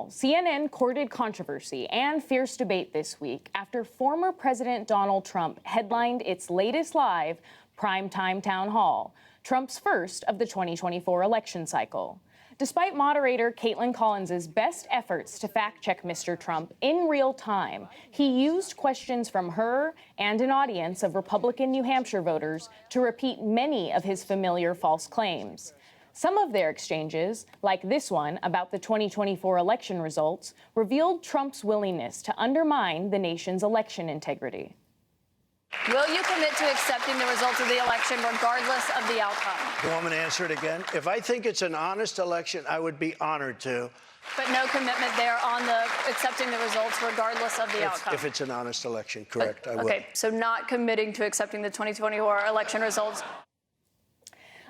CNN courted controversy and fierce debate this week after former President Donald Trump headlined its latest live primetime town hall, Trump's first of the 2024 election cycle. Despite moderator Kaitlan Collins' best efforts to fact-check Mr. Trump in real time, he used questions from her and an audience of Republican New Hampshire voters to repeat many of his familiar false claims. Some of their exchanges, like this one about the 2024 election results, revealed Trump's willingness to undermine the nation's election integrity. Will you commit to accepting the results of the election regardless of the outcome? You want me to answer it again? If I think it's an honest election, I would be honored to. But no commitment there on the accepting the results regardless of the outcome? If it's an honest election, correct, I will. Okay, so not committing to accepting the 2024 election results?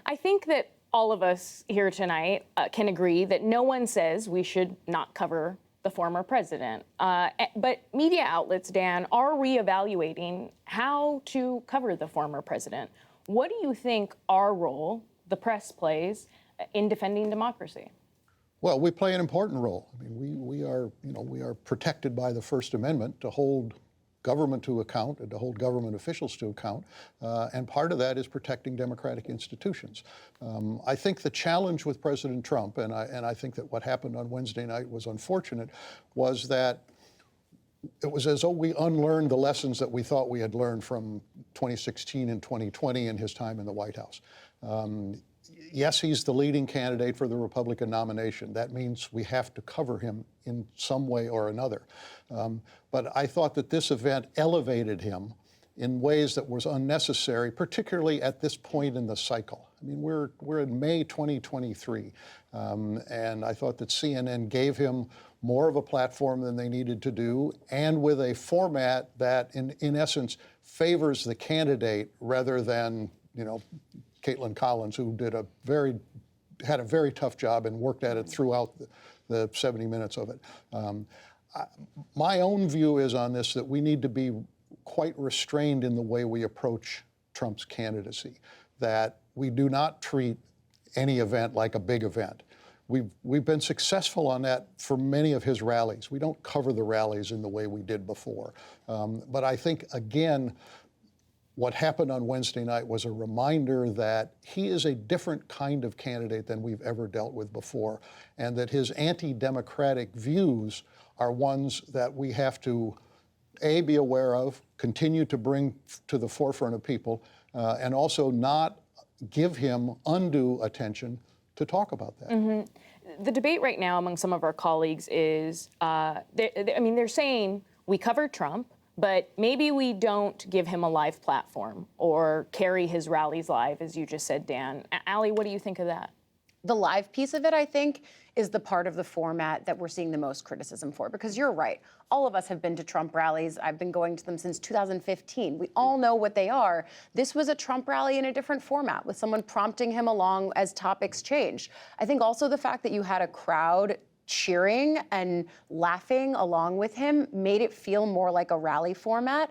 I think that all of us here tonight can agree that no one says we should not cover the former president. But media outlets, Dan, are reevaluating how to cover the former president. What do you think our role, the press, plays in defending democracy? Well, we play an important role. I mean, we are protected by the First Amendment to hold government to account and to hold government officials to account, and part of that is protecting democratic institutions. I think the challenge with President Trump, and I think that what happened on Wednesday night was unfortunate, was that it was as though we unlearned the lessons that we thought we had learned from 2016 and 2020 and his time in the White House. Yes, he's the leading candidate for the Republican nomination. That means we have to cover him in some way or another. But I thought that this event elevated him in ways that was unnecessary, particularly at this point in the cycle. I mean, we're in May 2023, and I thought that CNN gave him more of a platform than they needed to do, and with a format that, in essence, favors the candidate rather than, Kaitlan Collins, who had a very tough job and worked at it throughout the 70 minutes of it. My own view is on this that we need to be quite restrained in the way we approach Trump's candidacy, that we do not treat any event like a big event. We've been successful on that for many of his rallies. We don't cover the rallies in the way we did before. But I think, again, what happened on Wednesday night was a reminder that he is a different kind of candidate than we've ever dealt with before, and that his anti-democratic views are ones that we have to, A, be aware of, continue to bring to the forefront of people, and also not give him undue attention to talk about that. Mm-hmm. The debate right now among some of our colleagues is, they're saying we cover Trump, but maybe we don't give him a live platform or carry his rallies live, as you just said, Dan. Allie, what do you think of that? The live piece of it, I think, is the part of the format that we're seeing the most criticism for, because you're right. All of us have been to Trump rallies. I've been going to them since 2015. We all know what they are. This was a Trump rally in a different format with someone prompting him along as topics changed. I think also the fact that you had a crowd cheering and laughing along with him made it feel more like a rally format.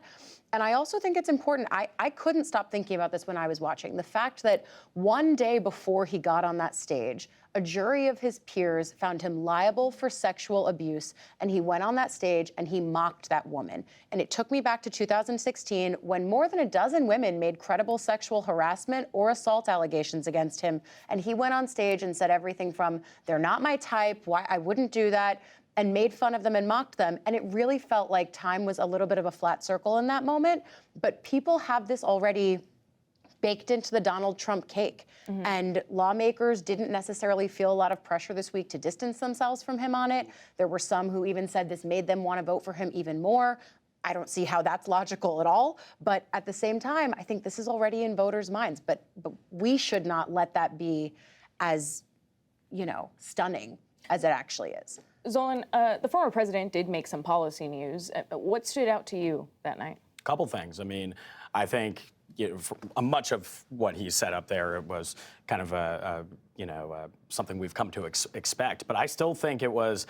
And I also think it's important. I couldn't stop thinking about this when I was watching. The fact that one day before he got on that stage, a jury of his peers found him liable for sexual abuse, and he went on that stage and he mocked that woman. And it took me back to 2016 when more than a dozen women made credible sexual harassment or assault allegations against him. And he went on stage and said everything from, "They're not my type, why I wouldn't do that," and made fun of them and mocked them. And it really felt like time was a little bit of a flat circle in that moment. But people have this already baked into the Donald Trump cake. Mm-hmm. And lawmakers didn't necessarily feel a lot of pressure this week to distance themselves from him on it. There were some who even said this made them want to vote for him even more. I don't see how that's logical at all. But at the same time, I think this is already in voters' minds. But we should not let that be as, stunning as it actually is. Zolan, the former president did make some policy news. What stood out to you that night? A couple things. I mean, I think much of what he said up there was kind of something we've come to expect. But I still think it was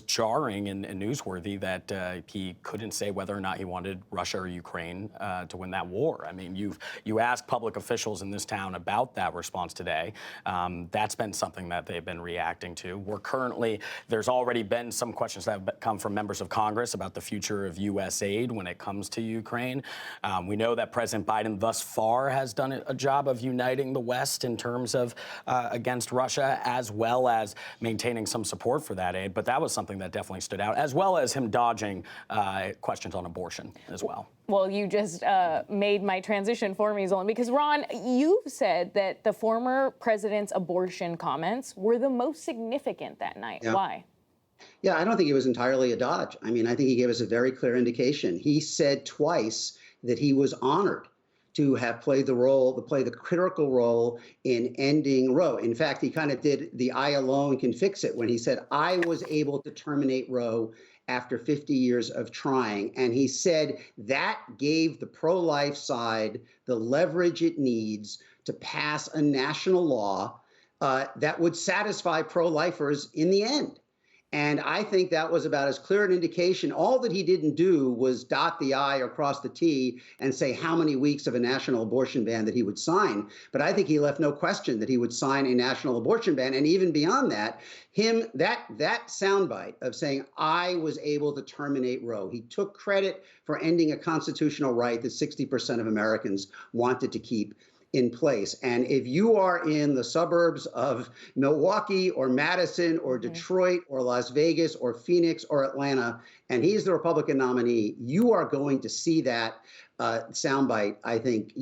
jarring and newsworthy that he couldn't say whether or not he wanted Russia or Ukraine to win that war. I mean, you ask public officials in this town about that response today. That's been something that they've been reacting to. There's already been some questions that have come from members of Congress about the future of U.S. aid when it comes to Ukraine. We know that President Biden thus far has done a job of uniting the West in terms of against Russia, as well as maintaining some support for that aid. But that was something that definitely stood out, as well as him dodging questions on abortion as well. Well, you just made my transition for me, Zolan, because Ron, you've said that the former president's abortion comments were the most significant that night. Yeah. Why? Yeah, I don't think it was entirely a dodge. I mean, I think he gave us a very clear indication. He said twice that he was honored to have played the critical role in ending Roe. In fact, he kind of did the "I alone can fix it" when he said, "I was able to terminate Roe after 50 years of trying." And he said that gave the pro-life side the leverage it needs to pass a national law that would satisfy pro-lifers in the end. And I think that was about as clear an indication. All that he didn't do was dot the I or cross the T and say how many weeks of a national abortion ban that he would sign. But I think he left no question that he would sign a national abortion ban. And even beyond that, that soundbite of saying, "I was able to terminate Roe," he took credit for ending a constitutional right that 60% of Americans wanted to keep in place. And if you are in the suburbs of Milwaukee or Madison or Detroit or Las Vegas or Phoenix or Atlanta, and he's the Republican nominee, you are going to see that soundbite, I think,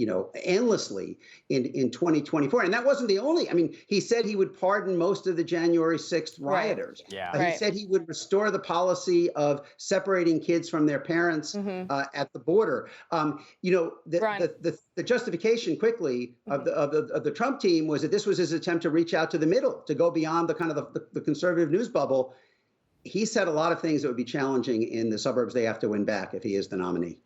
endlessly in 2024. And that wasn't the only. I mean, he said he would pardon most of the January 6th rioters. Yeah. He said he would restore the policy of separating kids from their parents at the border. The justification quickly of the Trump team was that this was his attempt to reach out to the middle, to go beyond the kind of the conservative news bubble. He said a lot of things that would be challenging in the suburbs they have to win back if he is the nominee.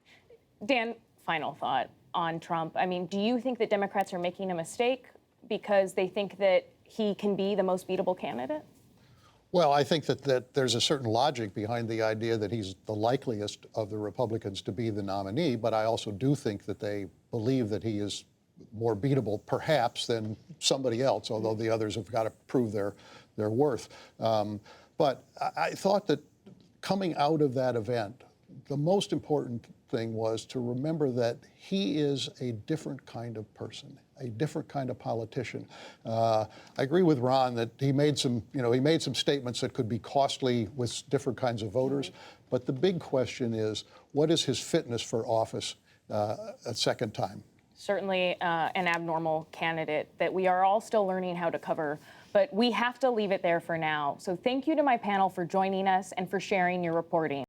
Dan, final thought on Trump. I mean, do you think that Democrats are making a mistake because they think that he can be the most beatable candidate? Well, I think that there's a certain logic behind the idea that he's the likeliest of the Republicans to be the nominee, but I also do think that they believe that he is more beatable, perhaps, than somebody else, although the others have got to prove their worth. But I thought that coming out of that event, the most important thing was to remember that he is a different kind of person, a different kind of politician. I agree with Ron that he made some statements that could be costly with different kinds of voters. But the big question is, what is his fitness for office a second time? Certainly an abnormal candidate that we are all still learning how to cover, but we have to leave it there for now. So thank you to my panel for joining us and for sharing your reporting.